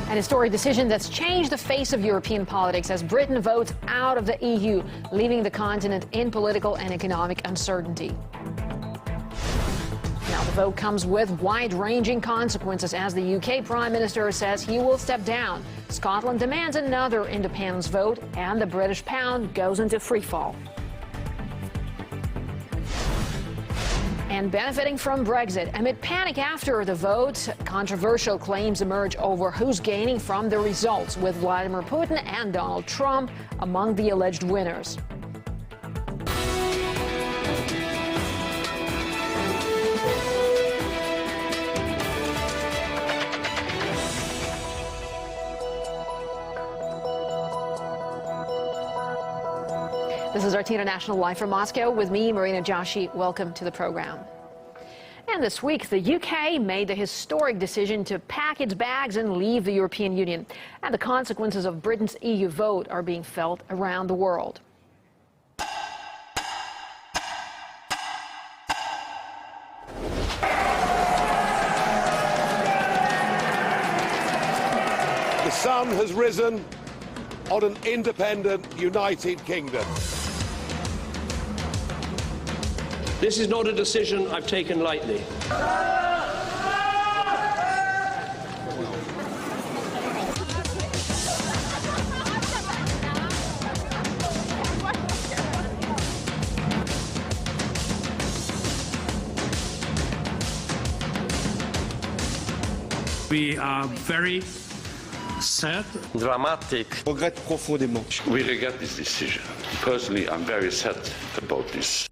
An historic decision that's changed the face of European politics as Britain votes out of the EU, leaving the continent in political and economic uncertainty. Now, the vote comes with wide-ranging consequences as the UK Prime Minister says he will step down. Scotland demands another independence vote, and the British pound goes into freefall. And benefiting from Brexit, amid panic after the vote, controversial claims emerge over who's gaining from the results, with Vladimir Putin and Donald Trump among the alleged winners. This is RT International live from Moscow with me, Marina Joshi. Welcome to the program. And this week, the UK made the historic decision to pack its bags and leave the European Union. And the consequences of Britain's EU vote are being felt around the world. The sun has risen on an independent United Kingdom. This is not a decision I've taken lightly. We are very sad. Dramatic. Regrette profondément. We regret this decision. Personally, I'm very sad about this.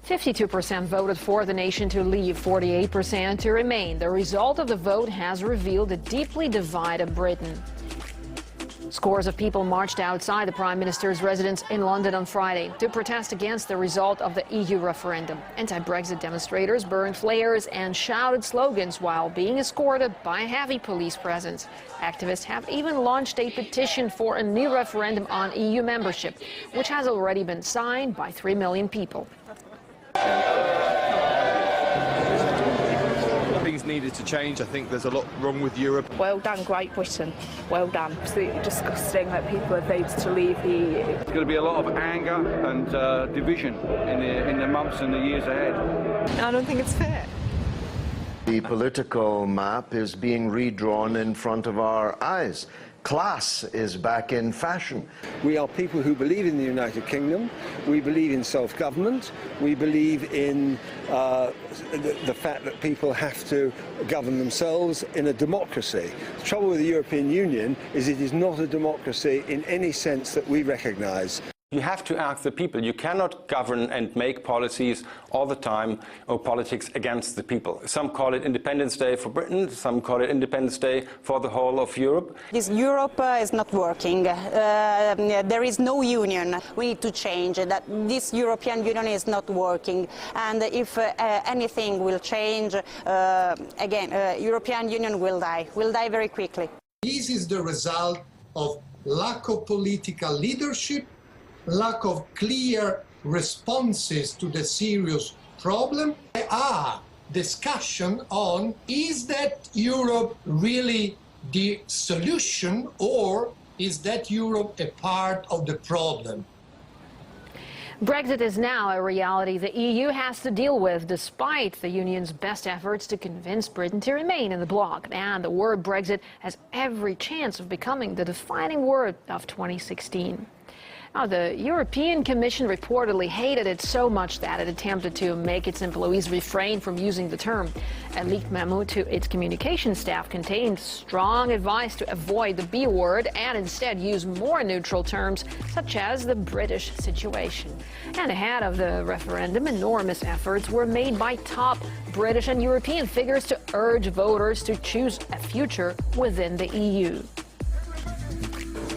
52% voted for the nation to leave, 48% to remain. The result of the vote has revealed a deeply divided Britain. Scores of people marched outside the Prime Minister's residence in London on Friday to protest against the result of the EU referendum. Anti-Brexit demonstrators burned flares and shouted slogans while being escorted by a heavy police presence. Activists have even launched a petition for a new referendum on EU membership, which has already been signed by 3 million people. Things needed to change. I think there's a lot wrong with Europe. Well done, Great Britain. Well done. Absolutely disgusting that people have voted to leave the EU. There's going to be a lot of anger and division in the months and the years ahead. I don't think it's fair. The political map is being redrawn in front of our eyes. Class is back in fashion. We are people who believe in the United Kingdom. We believe in self-government. We believe in the fact that people have to govern themselves in a democracy. The trouble with the European Union is it is not a democracy in any sense that we recognise. You have to ask the people. You cannot govern and make policies all the time or politics against the people. Some call it Independence Day for Britain, some call it Independence Day for the whole of Europe. This Europe is not working. There is no union. We need to change that. This European Union is not working. And if anything will change, again, European Union will die very quickly. This is the result of lack of political leadership, lack of clear responses to the serious problem. There are discussion on, is that Europe really the solution, or is that Europe a part of the problem? Brexit is now a reality the EU has to deal with, despite the Union's best efforts to convince Britain to remain in the bloc. And the word Brexit has every chance of becoming the defining word of 2016. Now, the European Commission reportedly hated it so much that it attempted to make its employees refrain from using the term. A leaked memo to its communication staff contained strong advice to avoid the B word and instead use more neutral terms, such as the British situation. And ahead of the referendum, enormous efforts were made by top British and European figures to urge voters to choose a future within the EU.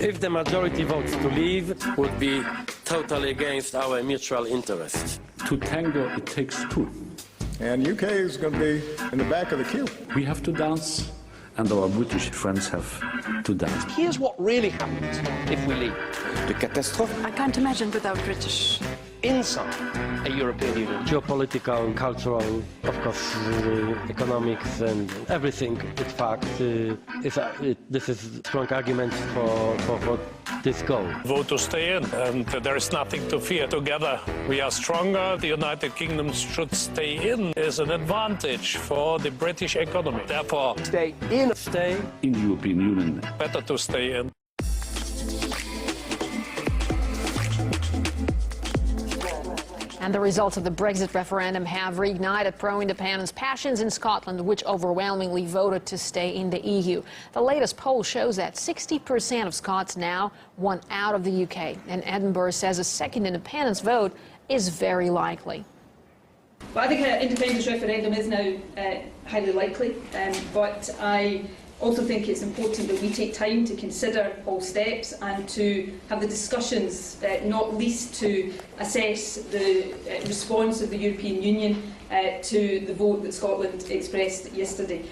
If the majority votes to leave, would be totally against our mutual interest. To tango, it takes two. And UK is going to be in the back of the queue. We have to dance, and our British friends have to dance. Here's what really happens if we leave. The catastrophe. I can't imagine without British inside a European Union. Geopolitical and cultural, of course, economics and everything. In fact, this is strong arguments for this goal. Vote to stay in, and there is nothing to fear. Together we are stronger. The United Kingdom should stay in is an advantage for the British economy. Therefore, Stay in. Stay in the European Union. Better to stay in. And the results of the Brexit referendum have reignited pro-independence passions in Scotland, which overwhelmingly voted to stay in the EU. The latest poll shows that 60% of Scots now want out of the UK. And Edinburgh says a second independence vote is very likely. Well, I think an independence referendum is now highly likely, but I also think it's important that we take time to consider all steps and to have the discussions, not least to assess the response of the European Union to the vote that Scotland expressed yesterday.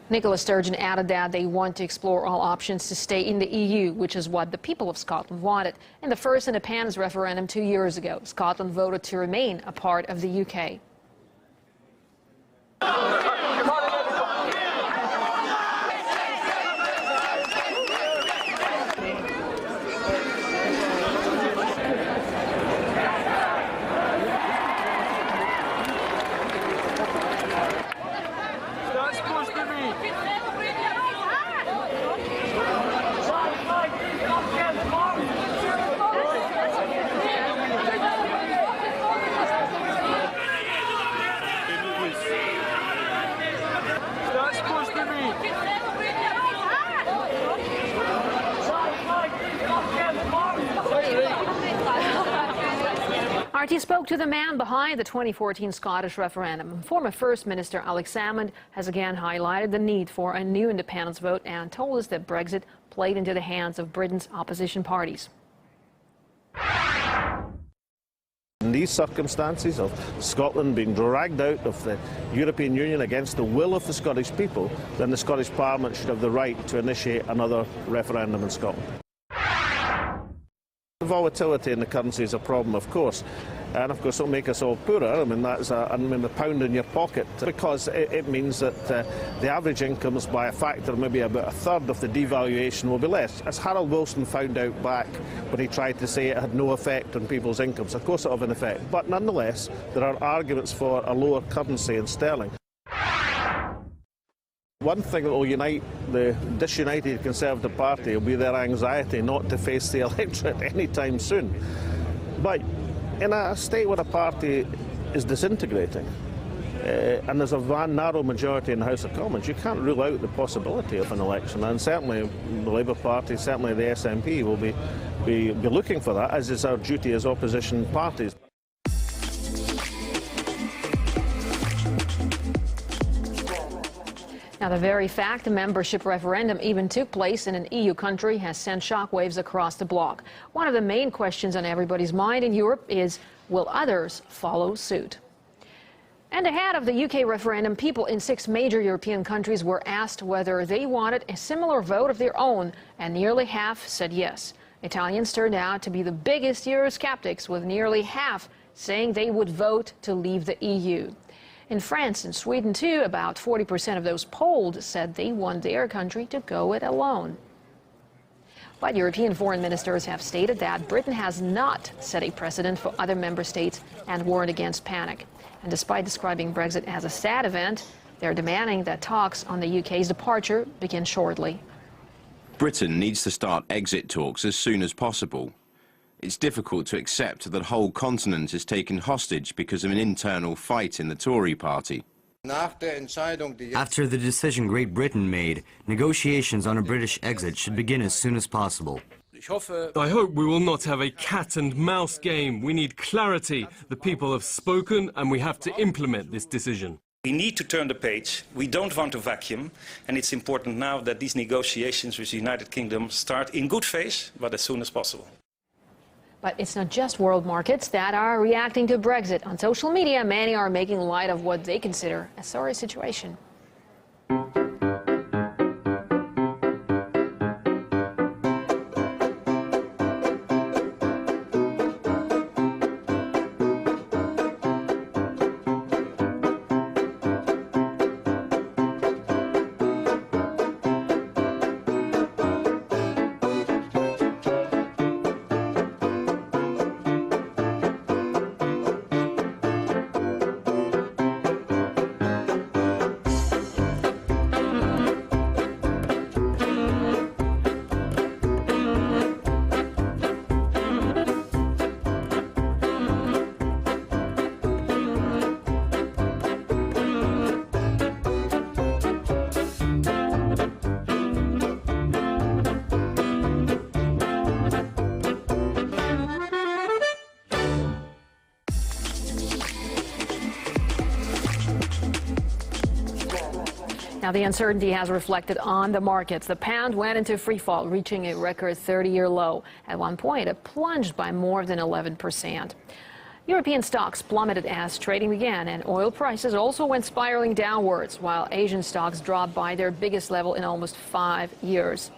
Nicola Sturgeon added that they want to explore all options to stay in the EU, which is what the people of Scotland wanted. In the first independence referendum 2 years ago, Scotland voted to remain a part of the UK. RT spoke to the man behind the 2014 Scottish referendum. Former First Minister Alex Salmond has again highlighted the need for a new independence vote and told us that Brexit played into the hands of Britain's opposition parties. In these circumstances of Scotland being dragged out of the European Union against the will of the Scottish people, then the Scottish Parliament should have the right to initiate another referendum in Scotland. Volatility in the currency is a problem, of course, and of course it'll make us all poorer. I mean, that's the pound in your pocket, because it means that the average incomes by a factor, maybe about a third of the devaluation, will be less. As Harold Wilson found out back when he tried to say it had no effect on people's incomes. Of course it will have an effect, but nonetheless there are arguments for a lower currency in sterling. One thing that will unite the disunited Conservative Party will be their anxiety not to face the electorate anytime soon. But in a state where a party is disintegrating, and there's a narrow majority in the House of Commons, you can't rule out the possibility of an election. And certainly the Labour Party, certainly the SNP will be looking for that, as is our duty as opposition parties. Now, the very fact the membership referendum even took place in an EU country has sent shockwaves across the bloc. One of the main questions on everybody's mind in Europe is, will others follow suit? And ahead of the UK referendum, people in 6 major European countries were asked whether they wanted a similar vote of their own, and nearly half said yes. Italians turned out to be the biggest Eurosceptics, with nearly half saying they would vote to leave the EU. In France and Sweden, too, about 40% of those polled said they want their country to go it alone. But European foreign ministers have stated that Britain has not set a precedent for other member states and warned against panic. And despite describing Brexit as a sad event, they're demanding that talks on the UK's departure begin shortly. Britain needs to start exit talks as soon as possible. It's difficult to accept that the whole continent is taken hostage because of an internal fight in the Tory party. After the decision Great Britain made, negotiations on a British exit should begin as soon as possible. I hope we will not have a cat-and-mouse game. We need clarity. The people have spoken, and we have to implement this decision. We need to turn the page. We don't want a vacuum, and it's important now that these negotiations with the United Kingdom start in good faith, but as soon as possible. But it's not just world markets that are reacting to Brexit. On social media, many are making light of what they consider a sorry situation. Now, the uncertainty has reflected on the markets. The pound went into free fall, reaching a record 30-year low. At one point, it plunged by more than 11%. European stocks plummeted as trading began, and oil prices also went spiraling downwards, while Asian stocks dropped by their biggest level in almost 5 years.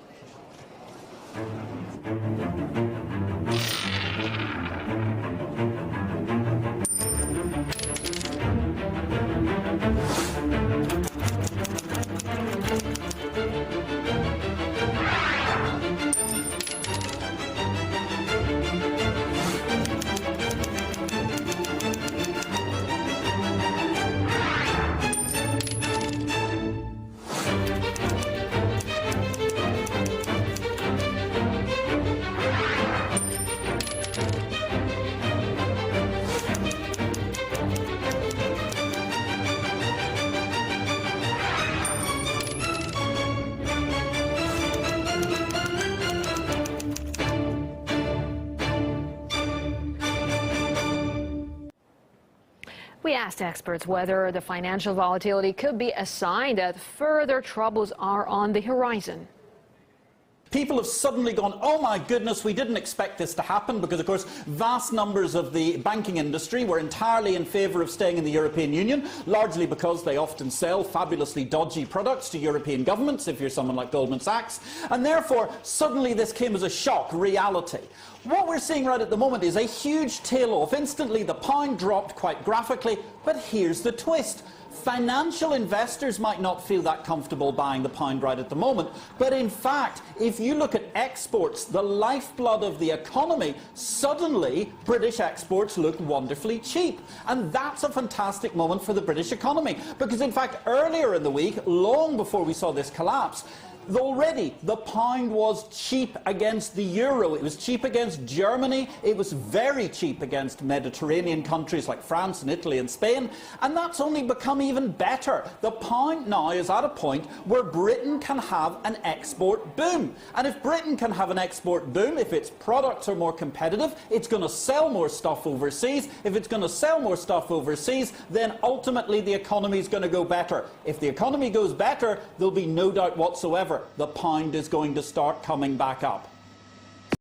We asked experts whether the financial volatility could be a sign that further troubles are on the horizon. People have suddenly gone, oh my goodness, we didn't expect this to happen, because of course vast numbers of the banking industry were entirely in favour of staying in the European Union, largely because they often sell fabulously dodgy products to European governments, if you're someone like Goldman Sachs, and therefore suddenly this came as a shock reality. What we're seeing right at the moment is a huge tail-off. Instantly the pound dropped quite graphically, but here's the twist. Financial investors might not feel that comfortable buying the pound right at the moment, but in fact, if you look at exports, the lifeblood of the economy, suddenly British exports look wonderfully cheap. And that's a fantastic moment for the British economy, because in fact, earlier in the week, long before we saw this collapse, already the pound was cheap against the euro. It was cheap against Germany. It was very cheap against Mediterranean countries like France and Italy and Spain. And that's only become even better. The pound now is at a point where Britain can have an export boom. And if Britain can have an export boom, if its products are more competitive, it's going to sell more stuff overseas. If it's going to sell more stuff overseas, then ultimately the economy is going to go better. If the economy goes better, there'll be no doubt whatsoever the pound is going to start coming back up.